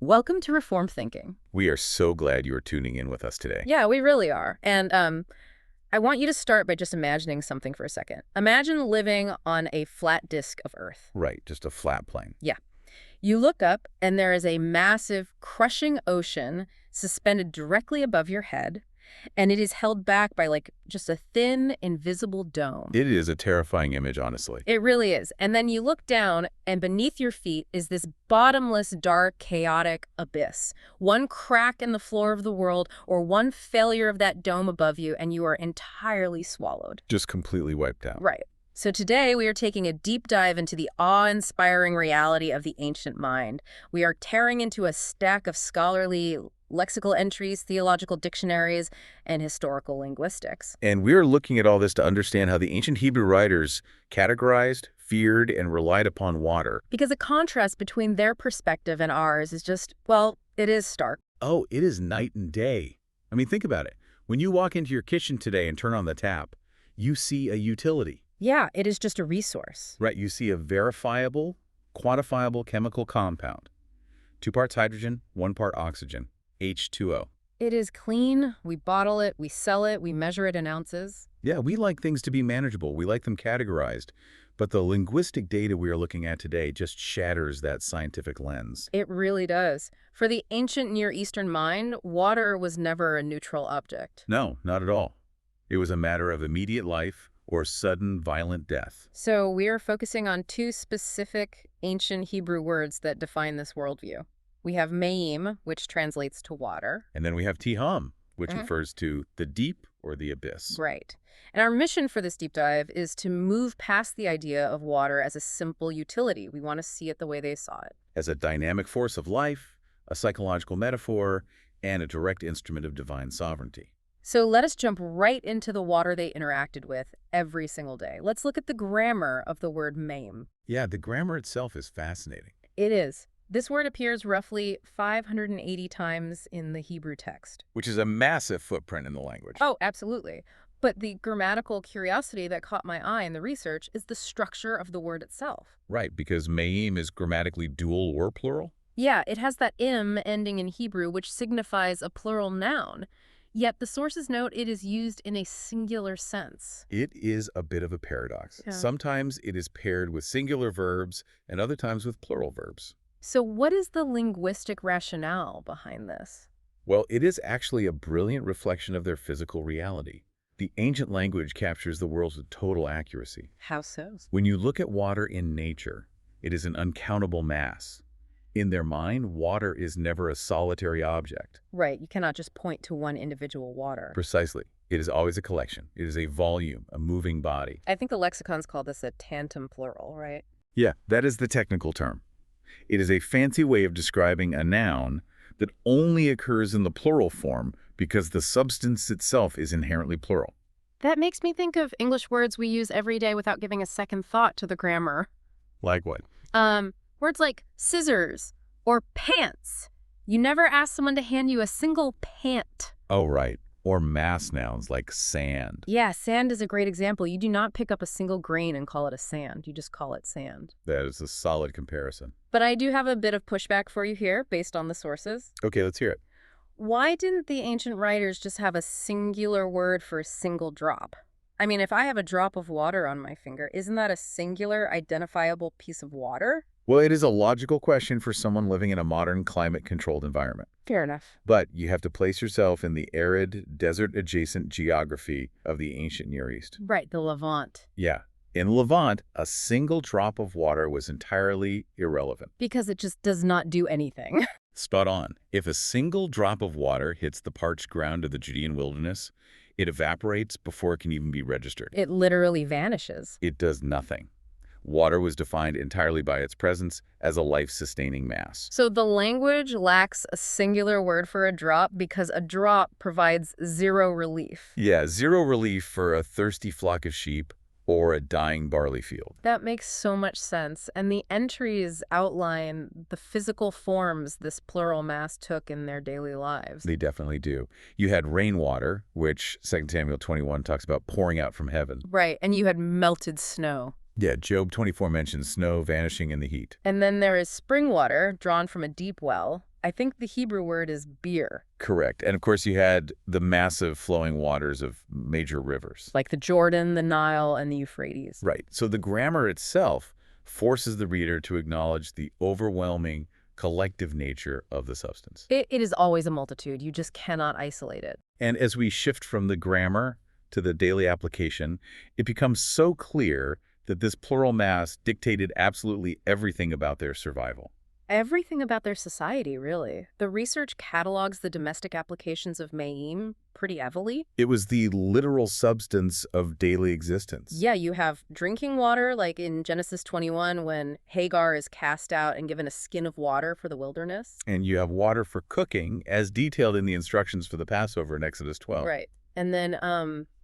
Welcome to Reformed Thinking. We are so glad you are tuning in with us today. Yeah, we really are. And I want you to start by just imagining something for a second. Imagine living on a flat disk of Earth. Right, just a flat plane. Yeah. You look up, and there is a massive, crushing ocean suspended directly above your head, and it is held back by, just a thin, invisible dome. It is a terrifying image, honestly. It really is. And then you look down, and beneath your feet is this bottomless, dark, chaotic abyss. One crack in the floor of the world, or one failure of that dome above you, and you are entirely swallowed. Just completely wiped out. Right. So today we are taking a deep dive into the awe-inspiring reality of the ancient mind. We are tearing into a stack of scholarly lexical entries, theological dictionaries, and historical linguistics. And we're looking at all this to understand how the ancient Hebrew writers categorized, feared, and relied upon water. Because the contrast between their perspective and ours is just, well, it is stark. Oh, it is night and day. I mean, think about it. When you walk into your kitchen today and turn on the tap, you see a utility. Yeah, it is just a resource. Right, you see a verifiable, quantifiable chemical compound. 2 parts hydrogen, 1 part oxygen, H2O. It is clean, we bottle it, we sell it, we measure it in ounces. Yeah, we like things to be manageable. We like them categorized. But the linguistic data we are looking at today just shatters that scientific lens. It really does. For the ancient Near Eastern mind, water was never a neutral object. No, not at all. It was a matter of immediate life or sudden violent death. So we are focusing on 2 specific ancient Hebrew words that define this worldview. We have Mayim, which translates to water. And then we have Tiham, which refers to the deep or the abyss. Right. And our mission for this deep dive is to move past the idea of water as a simple utility. We want to see it the way they saw it. As a dynamic force of life, a psychological metaphor, and a direct instrument of divine sovereignty. So let us jump right into the water they interacted with every single day. Let's look at the grammar of the word Mayim. Yeah, the grammar itself is fascinating. It is. This word appears roughly 580 times in the Hebrew text. Which is a massive footprint in the language. Oh, absolutely. But the grammatical curiosity that caught my eye in the research is the structure of the word itself. Right, because Mayim is grammatically dual or plural. Yeah, it has that im ending in Hebrew, which signifies a plural noun. Yet the sources note it is used in a singular sense. It is a bit of a paradox. Yeah. Sometimes it is paired with singular verbs and other times with plural verbs. So what is the linguistic rationale behind this? Well, it is actually a brilliant reflection of their physical reality. The ancient language captures the world with total accuracy. How so? When you look at water in nature, it is an uncountable mass. In their mind, water is never a solitary object. Right, you cannot just point to one individual water. Precisely. It is always a collection. It is a volume, a moving body. I think the lexicons call this a tantum plural, right? Yeah, that is the technical term. It is a fancy way of describing a noun that only occurs in the plural form because the substance itself is inherently plural. That makes me think of English words we use every day without giving a second thought to the grammar. Like what? Words like scissors or pants. You never ask someone to hand you a single pant. Oh, right. Or mass nouns like sand. Yeah, sand is a great example. You do not pick up a single grain and call it a sand. You just call it sand. That is a solid comparison. But I do have a bit of pushback for you here based on the sources. Okay, let's hear it. Why didn't the ancient writers just have a singular word for a single drop? I mean, if I have a drop of water on my finger, isn't that a singular, identifiable piece of water? Well, it is a logical question for someone living in a modern climate-controlled environment. Fair enough. But you have to place yourself in the arid, desert-adjacent geography of the ancient Near East. Right, the Levant. Yeah. In Levant, a single drop of water was entirely irrelevant. Because it just does not do anything. Spot on. If a single drop of water hits the parched ground of the Judean wilderness, it evaporates before it can even be registered. It literally vanishes. It does nothing. Water was defined entirely by its presence as a life-sustaining mass. So the language lacks a singular word for a drop because a drop provides zero relief. Yeah, zero relief for a thirsty flock of sheep or a dying barley field. That makes so much sense. And the entries outline the physical forms this plural mass took in their daily lives. They definitely do. You had rainwater, which 2 Samuel 21 talks about pouring out from heaven. Right, and you had melted snow. Yeah, Job 24 mentions snow vanishing in the heat. And then there is spring water drawn from a deep well. I think the Hebrew word is beer, Correct. And of course, you had the massive flowing waters of major rivers. like the Jordan, the Nile, and the Euphrates. Right. So the grammar itself forces the reader to acknowledge the overwhelming collective nature of the substance. It is always a multitude. You just cannot isolate it. And as we shift from the grammar to the daily application, it becomes so clear that this plural mass dictated absolutely everything about their survival. Everything about their society, really. The research catalogs the domestic applications of Mayim pretty heavily. It was the literal substance of daily existence. Yeah, you have drinking water, like in Genesis 21, when Hagar is cast out and given a skin of water for the wilderness. And you have water for cooking, as detailed in the instructions for the Passover in Exodus 12. Right. And then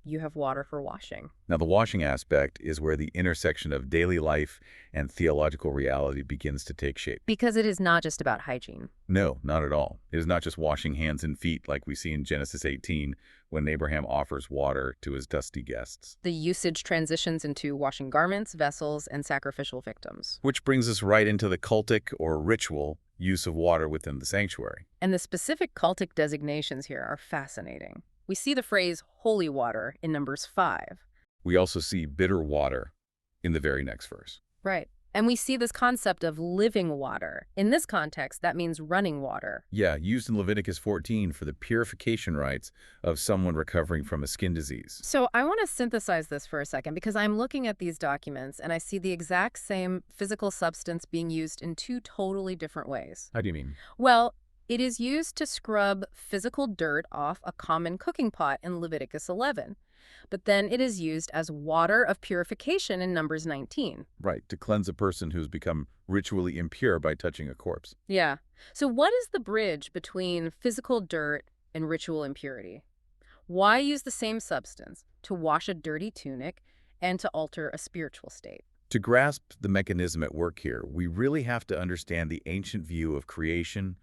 you have water for washing. Now, the washing aspect is where the intersection of daily life and theological reality begins to take shape. Because it is not just about hygiene. No, not at all. It is not just washing hands and feet like we see in Genesis 18 when Abraham offers water to his dusty guests. The usage transitions into washing garments, vessels, and sacrificial victims. Which brings us right into the cultic or ritual use of water within the sanctuary. And the specific cultic designations here are fascinating. We see the phrase holy water in Numbers 5. We also see bitter water in the very next verse. Right. And we see this concept of living water. In this context, that means running water. Yeah, used in Leviticus 14 for the purification rites of someone recovering from a skin disease. So I want to synthesize this for a second because I'm looking at these documents and I see the exact same physical substance being used in two totally different ways. How do you mean? Well, it is used to scrub physical dirt off a common cooking pot in Leviticus 11. But then it is used as water of purification in Numbers 19. Right, to cleanse a person who's become ritually impure by touching a corpse. Yeah. So what is the bridge between physical dirt and ritual impurity? Why use the same substance to wash a dirty tunic and to alter a spiritual state? To grasp the mechanism at work here, we really have to understand the ancient view of creation,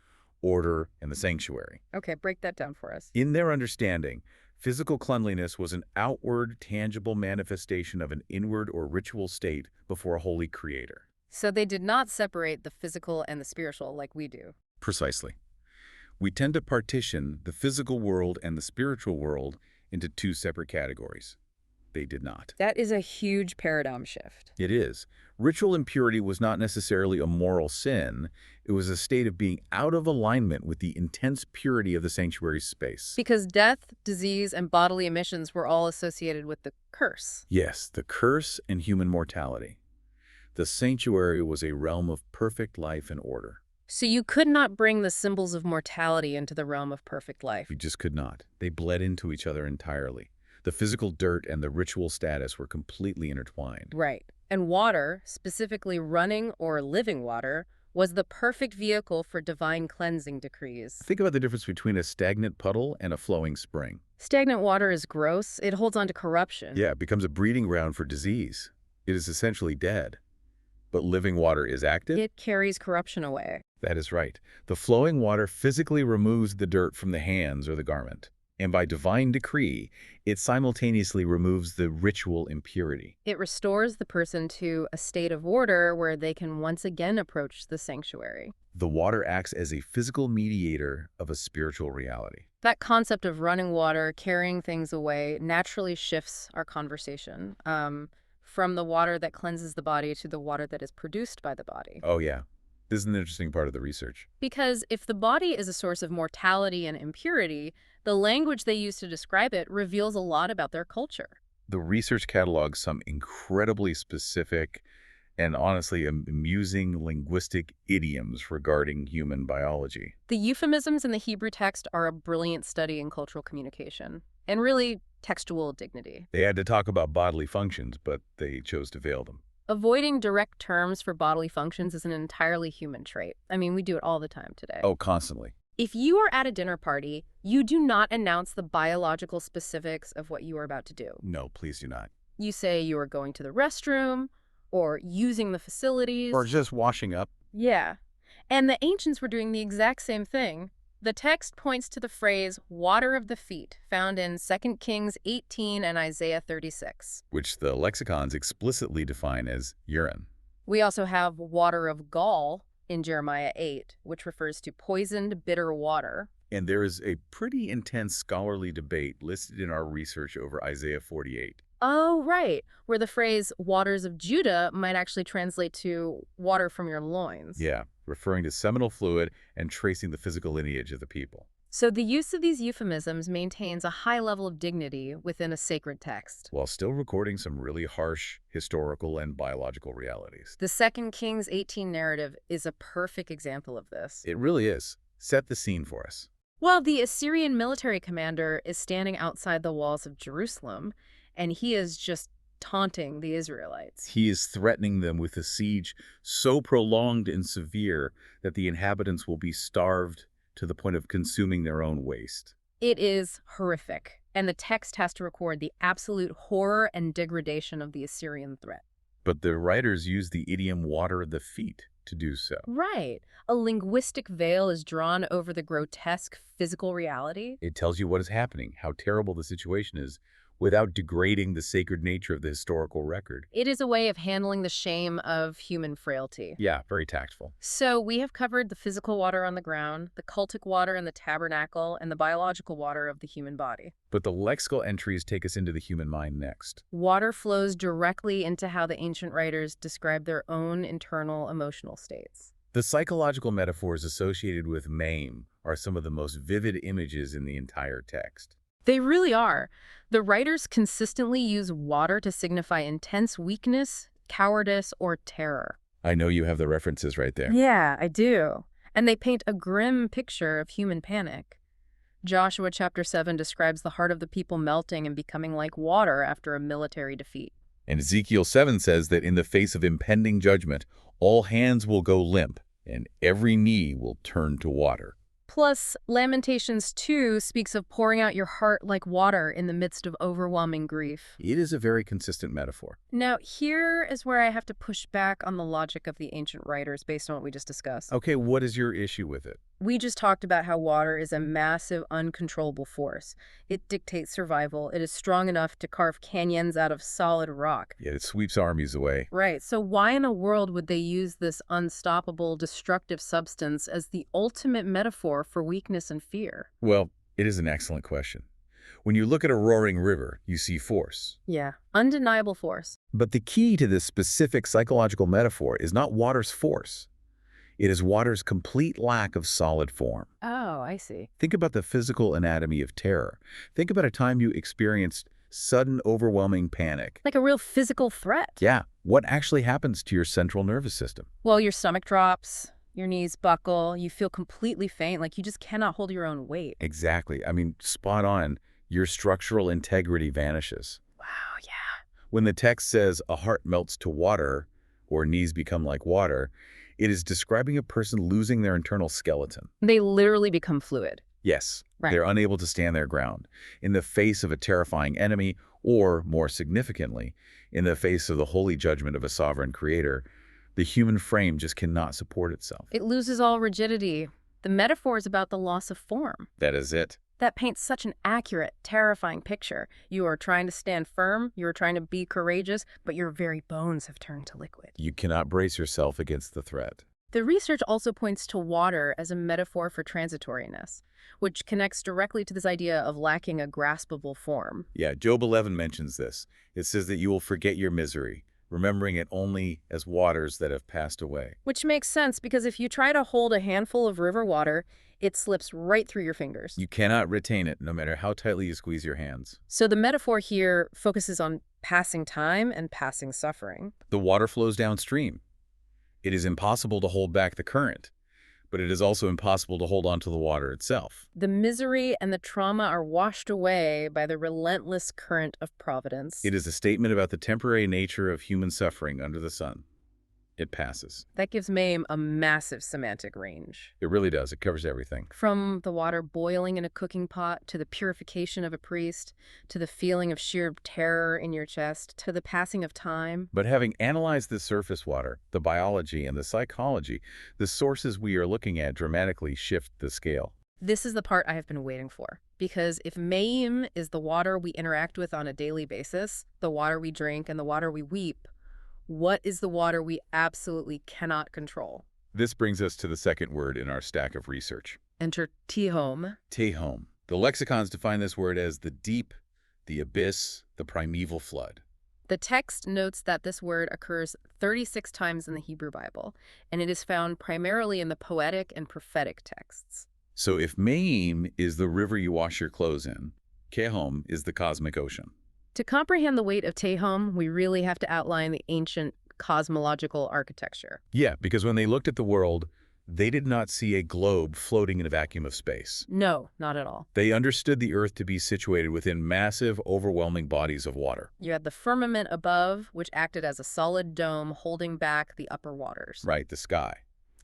order, and the sanctuary. Okay, break that down for us. In their understanding, physical cleanliness was an outward, tangible manifestation of an inward or ritual state before a holy creator. So they did not separate the physical and the spiritual like we do. Precisely. We tend to partition the physical world and the spiritual world into two separate categories. They did not. That is a huge paradigm shift. It is. Ritual impurity was not necessarily a moral sin. It was a state of being out of alignment with the intense purity of the sanctuary space. Because death, disease, and bodily emissions were all associated with the curse. Yes, the curse and human mortality. The sanctuary was a realm of perfect life and order. So you could not bring the symbols of mortality into the realm of perfect life. We just could not. They bled into each other entirely. The physical dirt and the ritual status were completely intertwined. Right. And water, specifically running or living water, was the perfect vehicle for divine cleansing decrees. Think about the difference between a stagnant puddle and a flowing spring. Stagnant water is gross. It holds on to corruption. Yeah, it becomes a breeding ground for disease. It is essentially dead. But living water is active? It carries corruption away. That is right. The flowing water physically removes the dirt from the hands or the garment. And by divine decree, it simultaneously removes the ritual impurity. It restores the person to a state of order where they can once again approach the sanctuary. The water acts as a physical mediator of a spiritual reality. That concept of running water, carrying things away, naturally shifts our conversation from the water that cleanses the body to the water that is produced by the body. Oh, yeah. This is an interesting part of the research. Because if the body is a source of mortality and impurity, the language they use to describe it reveals a lot about their culture. The research catalogs some incredibly specific and honestly amusing linguistic idioms regarding human biology. The euphemisms in the Hebrew text are a brilliant study in cultural communication, and really textual dignity. They had to talk about bodily functions, but they chose to veil them. Avoiding direct terms for bodily functions is an entirely human trait. I mean, we do it all the time today. Oh, constantly. If you are at a dinner party, you do not announce the biological specifics of what you are about to do. No, please do not. You say you are going to the restroom, or using the facilities. Or just washing up. Yeah. And the ancients were doing the exact same thing. The text points to the phrase water of the feet, found in 2 Kings 18 and Isaiah 36. which the lexicons explicitly define as urine. We also have water of gall in Jeremiah 8, which refers to poisoned, bitter water. And there is a pretty intense scholarly debate listed in our research over Isaiah 48. Oh, right, where the phrase waters of Judah might actually translate to water from your loins. Yeah, referring to seminal fluid and tracing the physical lineage of the people. So the use of these euphemisms maintains a high level of dignity within a sacred text. While still recording some really harsh historical and biological realities. The 2 Kings 18 narrative is a perfect example of this. It really is. Set the scene for us. Well, the Assyrian military commander is standing outside the walls of Jerusalem, and he is just taunting the Israelites. He is threatening them with a siege so prolonged and severe that the inhabitants will be starved to the point of consuming their own waste. It is horrific, and the text has to record the absolute horror and degradation of the Assyrian threat. But the writers use the idiom water of the feet to do so. Right. A linguistic veil is drawn over the grotesque physical reality. It tells you what is happening, how terrible the situation is, without degrading the sacred nature of the historical record. It is a way of handling the shame of human frailty. Yeah, very tactful. So we have covered the physical water on the ground, the cultic water in the tabernacle, and the biological water of the human body. But the lexical entries take us into the human mind next. Water flows directly into how the ancient writers describe their own internal emotional states. The psychological metaphors associated with Mayim are some of the most vivid images in the entire text. They really are. The writers consistently use water to signify intense weakness, cowardice, or terror. I know you have the references right there. Yeah, I do. And they paint a grim picture of human panic. Joshua chapter 7 describes the heart of the people melting and becoming like water after a military defeat. And Ezekiel 7 says that in the face of impending judgment, all hands will go limp, and every knee will turn to water. Plus, Lamentations 2 speaks of pouring out your heart like water in the midst of overwhelming grief. It is a very consistent metaphor. Now, here is where I have to push back on the logic of the ancient writers based on what we just discussed. Okay, what is your issue with it? We just talked about how water is a massive, uncontrollable force. It dictates survival. It is strong enough to carve canyons out of solid rock. Yet it sweeps armies away. Right, so why in a world would they use this unstoppable, destructive substance as the ultimate metaphor for weakness and fear? Well, it is an excellent question. When you look at a roaring river, you see force. Yeah, undeniable force. But the key to this specific psychological metaphor is not water's force. It is water's complete lack of solid form. Oh, I see. Think about the physical anatomy of terror. Think about a time you experienced sudden, overwhelming panic. Like a real physical threat. Yeah, what actually happens to your central nervous system? Well, your stomach drops, your knees buckle, you feel completely faint, like you just cannot hold your own weight. Exactly. I mean, spot on. Your structural integrity vanishes. Wow, yeah. When the text says a heart melts to water or knees become like water, it is describing a person losing their internal skeleton. They literally become fluid. Yes, Right. they're unable to stand their ground in the face of a terrifying enemy or, more significantly, in the face of the holy judgment of a sovereign creator. The human frame just cannot support itself. It loses all rigidity. The metaphor is about the loss of form. That is it. That paints such an accurate, terrifying picture. You are trying to stand firm, you are trying to be courageous, but your very bones have turned to liquid. You cannot brace yourself against the threat. The research also points to water as a metaphor for transitoriness, which connects directly to this idea of lacking a graspable form. Yeah, Job 11 mentions this. It says that you will forget your misery, remembering it only as waters that have passed away. Which makes sense because if you try to hold a handful of river water, it slips right through your fingers. You cannot retain it, no matter how tightly you squeeze your hands. So the metaphor here focuses on passing time and passing suffering. The water flows downstream. It is impossible to hold back the current, but it is also impossible to hold on to the water itself. The misery and the trauma are washed away by the relentless current of providence. It is a statement about the temporary nature of human suffering under the sun. It passes. That gives Mayim a massive semantic range. It really does. It covers everything. From the water boiling in a cooking pot, to the purification of a priest, to the feeling of sheer terror in your chest, to the passing of time. But having analyzed the surface water, the biology and the psychology, the sources we are looking at dramatically shift the scale. This is the part I have been waiting for. Because if Mayim is the water we interact with on a daily basis, the water we drink and the water we weep, what is the water we absolutely cannot control? This brings us to the second word in our stack of research. Enter Tehom. Tehom. The lexicons define this word as the deep, the abyss, the primeval flood. The text notes that this word occurs 36 times in the Hebrew Bible, and it is found primarily in the poetic and prophetic texts. So if Mayim is the river you wash your clothes in, Tehom is the cosmic ocean. To comprehend the weight of Tehom, we really have to outline the ancient cosmological architecture. Yeah, because when they looked at the world, they did not see a globe floating in a vacuum of space. No, not at all. They understood the Earth to be situated within massive, overwhelming bodies of water. You had the firmament above, which acted as a solid dome holding back the upper waters. Right, the sky.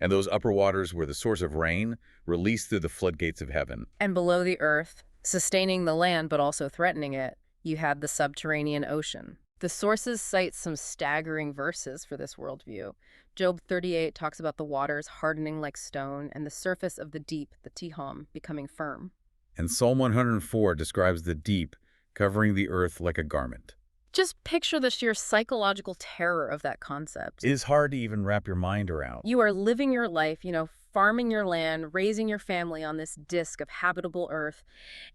And those upper waters were the source of rain released through the floodgates of heaven. And below the earth, sustaining the land but also threatening it, you had the subterranean ocean. The sources cite some staggering verses for this worldview. Job 38 talks about the waters hardening like stone and the surface of the deep, the Tehom, becoming firm. And Psalm 104 describes the deep covering the earth like a garment. Just picture the sheer psychological terror of that concept. It is hard to even wrap your mind around. You are living your life, farming your land, raising your family on this disk of habitable earth,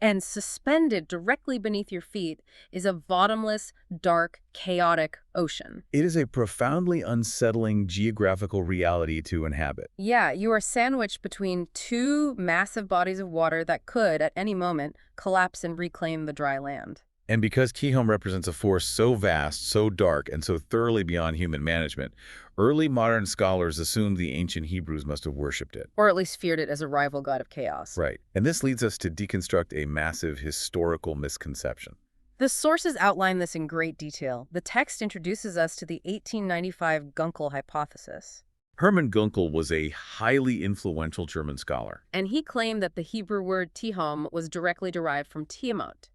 and suspended directly beneath your feet is a bottomless, dark, chaotic ocean. It is a profoundly unsettling geographical reality to inhabit. Yeah, you are sandwiched between two massive bodies of water that could, at any moment, collapse and reclaim the dry land. And because Tehom represents a force so vast, so dark, and so thoroughly beyond human management, early modern scholars assumed the ancient Hebrews must have worshipped it. Or at least feared it as a rival god of chaos. Right. And this leads us to deconstruct a massive historical misconception. The sources outline this in great detail. The text introduces us to the 1895 Gunkel hypothesis. Hermann Gunkel was a highly influential German scholar. And he claimed that the Hebrew word Tehom was directly derived from Tiamat.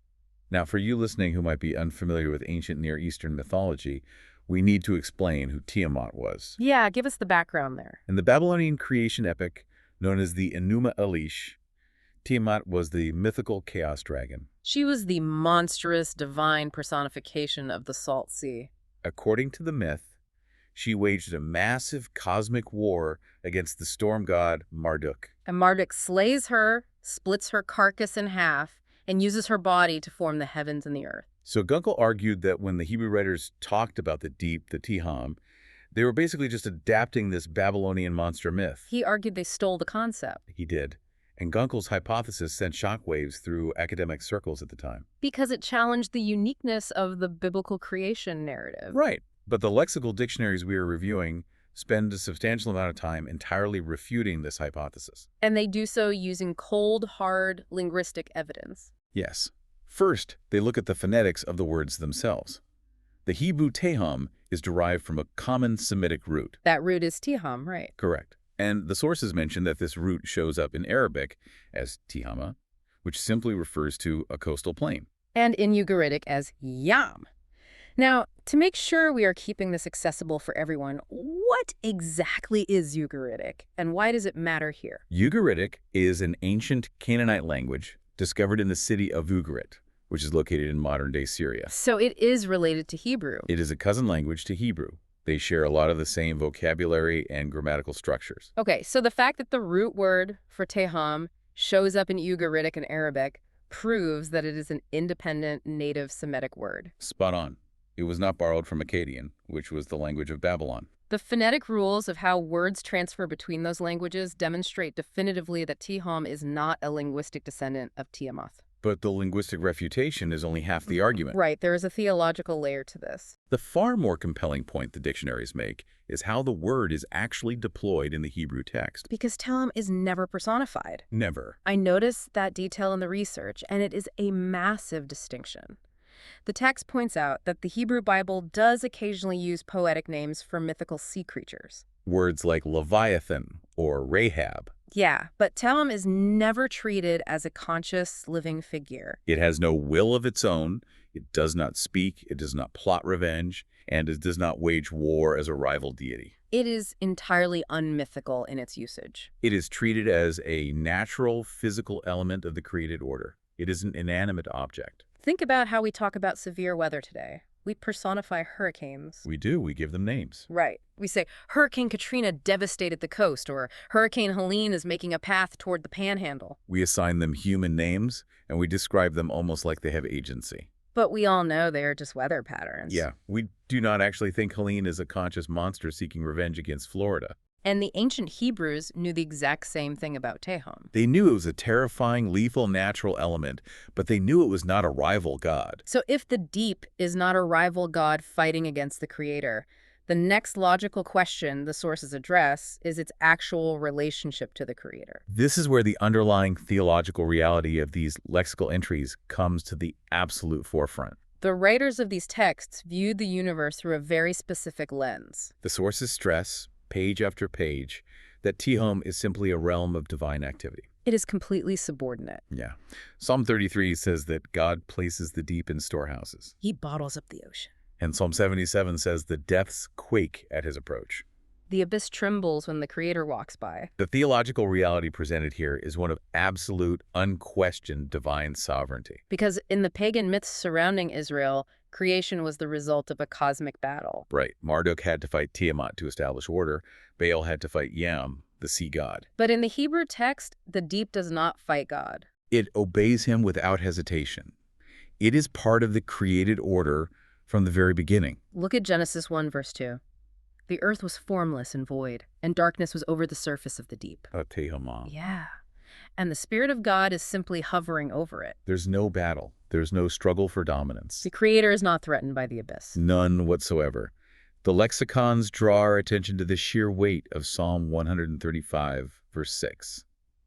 Now, for you listening who might be unfamiliar with ancient Near Eastern mythology, we need to explain who Tiamat was. Yeah, give us the background there. In the Babylonian creation epic, known as the Enuma Elish, Tiamat was the mythical chaos dragon. She was the monstrous divine personification of the Salt Sea. According to the myth, she waged a massive cosmic war against the storm god Marduk. And Marduk slays her, splits her carcass in half, and uses her body to form the heavens and the earth. So Gunkel argued that when the Hebrew writers talked about the deep, the Tehom, they were basically just adapting this Babylonian monster myth. He argued they stole the concept. He did. And Gunkel's hypothesis sent shockwaves through academic circles at the time. Because it challenged the uniqueness of the biblical creation narrative. Right. But the lexical dictionaries we are reviewing spend a substantial amount of time entirely refuting this hypothesis. And they do so using cold, hard linguistic evidence. Yes. First, they look at the phonetics of the words themselves. The Hebrew tehom is derived from a common Semitic root. That root is Tehom, right? Correct. And the sources mention that this root shows up in Arabic as tihama, which simply refers to a coastal plain. And in Ugaritic as yam. Now, to make sure we are keeping this accessible for everyone, what exactly is Ugaritic, and why does it matter here? Ugaritic is an ancient Canaanite language discovered in the city of Ugarit, which is located in modern-day Syria. So it is related to Hebrew. It is a cousin language to Hebrew. They share a lot of the same vocabulary and grammatical structures. Okay, so the fact that the root word for tehom shows up in Ugaritic and Arabic proves that it is an independent native Semitic word. Spot on. It was not borrowed from Akkadian, which was the language of Babylon. The phonetic rules of how words transfer between those languages demonstrate definitively that Tehom is not a linguistic descendant of Tiamat. But the linguistic refutation is only half the argument. Right, there is a theological layer to this. The far more compelling point the dictionaries make is how the word is actually deployed in the Hebrew text. Because Tehom is never personified. Never. I noticed that detail in the research, and it is a massive distinction. The text points out that the Hebrew Bible does occasionally use poetic names for mythical sea creatures. Words like Leviathan or Rahab. Yeah, but Tehom is never treated as a conscious, living figure. It has no will of its own. It does not speak. It does not plot revenge. And it does not wage war as a rival deity. It is entirely unmythical in its usage. It is treated as a natural physical element of the created order. It is an inanimate object. Think about how we talk about severe weather today. We personify hurricanes. We do. We give them names. Right. We say, Hurricane Katrina devastated the coast, or Hurricane Helene is making a path toward the panhandle. We assign them human names, and we describe them almost like they have agency. But we all know they are just weather patterns. Yeah, we do not actually think Helene is a conscious monster seeking revenge against Florida. And the ancient Hebrews knew the exact same thing about Tehom. They knew it was a terrifying, lethal natural element, but they knew it was not a rival god. So if the deep is not a rival god fighting against the creator, the next logical question the sources address is its actual relationship to the creator. This is where the underlying theological reality of these lexical entries comes to the absolute forefront. The writers of these texts viewed the universe through a very specific lens. The sources stress, page after page, that Tehom is simply a realm of divine activity. It is completely subordinate. Yeah. Psalm 33 says that God places the deep in storehouses. He bottles up the ocean. And Psalm 77 says the depths quake at his approach. The abyss trembles when the creator walks by. The theological reality presented here is one of absolute, unquestioned divine sovereignty. Because in the pagan myths surrounding Israel, creation was the result of a cosmic battle. Right. Marduk had to fight Tiamat to establish order. Baal had to fight Yam, the sea god. But in the Hebrew text, the deep does not fight God. It obeys him without hesitation. It is part of the created order from the very beginning. Look at Genesis 1, verse 2. The earth was formless and void, and darkness was over the surface of the deep. Tehomah. Yeah. And the Spirit of God is simply hovering over it. There's no battle. There's no struggle for dominance. The creator is not threatened by the abyss. None whatsoever. The lexicons draw our attention to the sheer weight of Psalm 135, verse 6.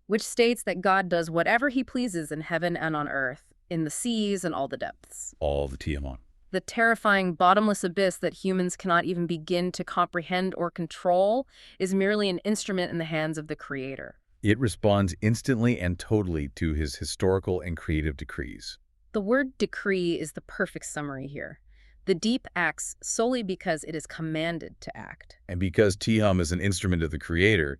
Which states that God does whatever he pleases in heaven and on earth, in the seas and all the depths. All the Tiamat. The terrifying bottomless abyss that humans cannot even begin to comprehend or control is merely an instrument in the hands of the creator. It responds instantly and totally to his historical and creative decrees. The word decree is the perfect summary here. The deep acts solely because it is commanded to act. And because Tehom is an instrument of the creator,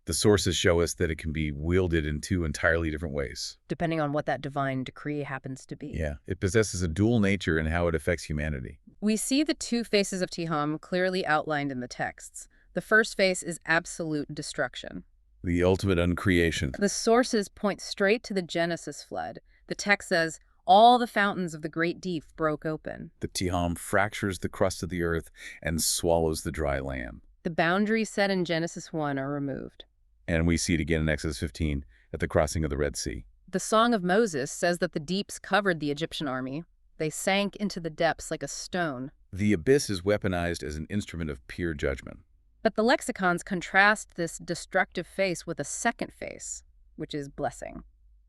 the sources show us that it can be wielded in two entirely different ways. Depending on what that divine decree happens to be. Yeah, it possesses a dual nature in how it affects humanity. We see the two faces of Tehom clearly outlined in the texts. The first face is absolute destruction. The ultimate uncreation. The sources point straight to the Genesis flood. The text says, all the fountains of the great deep broke open. The Tehom fractures the crust of the earth and swallows the dry land. The boundaries set in Genesis 1 are removed. And we see it again in Exodus 15 at the crossing of the Red Sea. The Song of Moses says that the deeps covered the Egyptian army. They sank into the depths like a stone. The abyss is weaponized as an instrument of pure judgment. But the lexicons contrast this destructive face with a second face, which is blessing.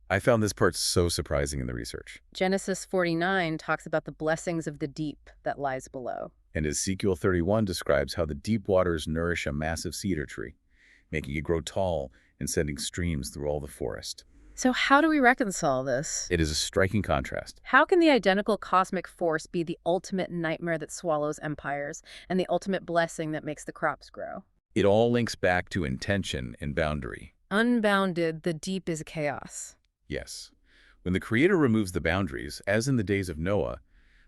I found this part so surprising in the research. Genesis 49 talks about the blessings of the deep that lies below. And Ezekiel 31 describes how the deep waters nourish a massive cedar tree, making it grow tall and sending streams through all the forest. So how do we reconcile this? It is a striking contrast. How can the identical cosmic force be the ultimate nightmare that swallows empires and the ultimate blessing that makes the crops grow? It all links back to intention and boundary. Unbounded, the deep is chaos. Yes. When the Creator removes the boundaries, as in the days of Noah,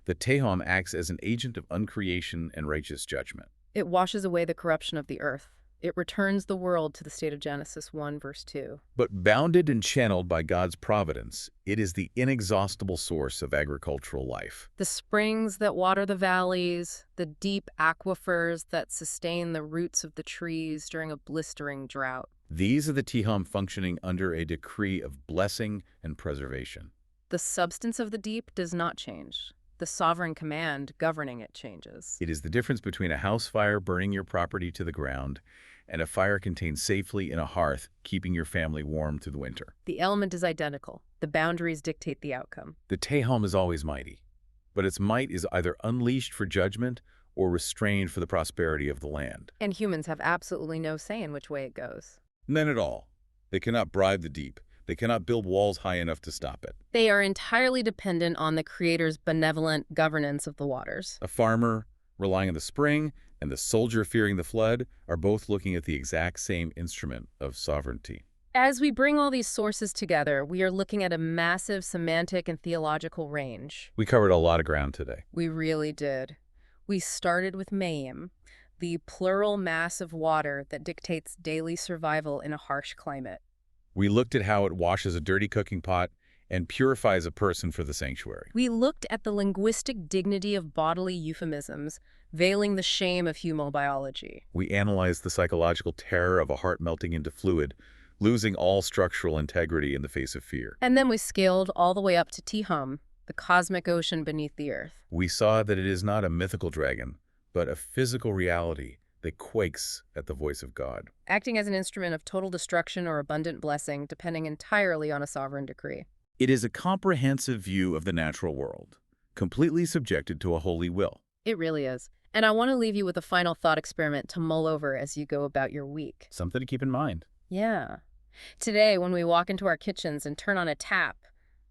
the Tehom acts as an agent of uncreation and righteous judgment. It washes away the corruption of the earth. It returns the world to the state of Genesis 1, verse 2. But bounded and channeled by God's providence, it is the inexhaustible source of agricultural life. The springs that water the valleys, the deep aquifers that sustain the roots of the trees during a blistering drought. These are the Tehom functioning under a decree of blessing and preservation. The substance of the deep does not change. The sovereign command governing it changes. It is the difference between a house fire burning your property to the ground and a fire contained safely in a hearth, keeping your family warm through the winter. The element is identical. The boundaries dictate the outcome. The Tehom is always mighty, but its might is either unleashed for judgment or restrained for the prosperity of the land. And humans have absolutely no say in which way it goes. None at all. They cannot bribe the deep. They cannot build walls high enough to stop it. They are entirely dependent on the Creator's benevolent governance of the waters. A farmer, relying on the spring, and the soldier fearing the flood are both looking at the exact same instrument of sovereignty. As we bring all these sources together, we are looking at a massive semantic and theological range. We covered a lot of ground today. We really did. We started with Mayim, the plural mass of water that dictates daily survival in a harsh climate. We looked at how it washes a dirty cooking pot and purifies a person for the sanctuary. We looked at the linguistic dignity of bodily euphemisms, veiling the shame of human biology. We analyzed the psychological terror of a heart melting into fluid, losing all structural integrity in the face of fear. And then we scaled all the way up to Tihum, the cosmic ocean beneath the earth. We saw that it is not a mythical dragon, but a physical reality that quakes at the voice of God, Acting as an instrument of total destruction or abundant blessing, depending entirely on a sovereign decree. It is a comprehensive view of the natural world, completely subjected to a holy will. It really is. And I want to leave you with a final thought experiment to mull over as you go about your week. Something to keep in mind. Yeah. Today, when we walk into our kitchens and turn on a tap,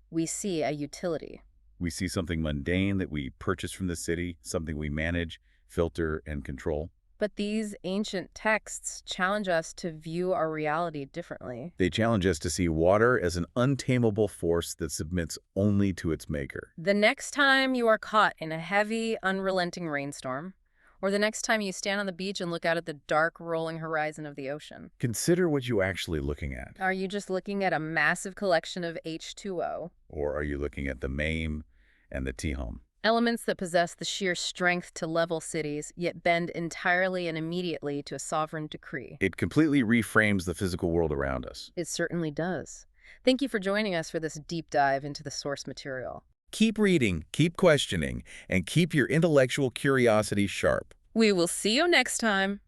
we see a utility. We see something mundane that we purchase from the city, something we manage, filter, and control. But these ancient texts challenge us to view our reality differently. They challenge us to see water as an untamable force that submits only to its maker. The next time you are caught in a heavy, unrelenting rainstorm, or the next time you stand on the beach and look out at the dark, rolling horizon of the ocean, Consider what you're actually looking at. are you just looking at a massive collection of H2O? Or are you looking at the Mayim and the Tihum? Elements that possess the sheer strength to level cities, yet bend entirely and immediately to a sovereign decree. It completely reframes the physical world around us. It certainly does. Thank you for joining us for this deep dive into the source material. Keep reading, keep questioning, and keep your intellectual curiosity sharp. We will see you next time.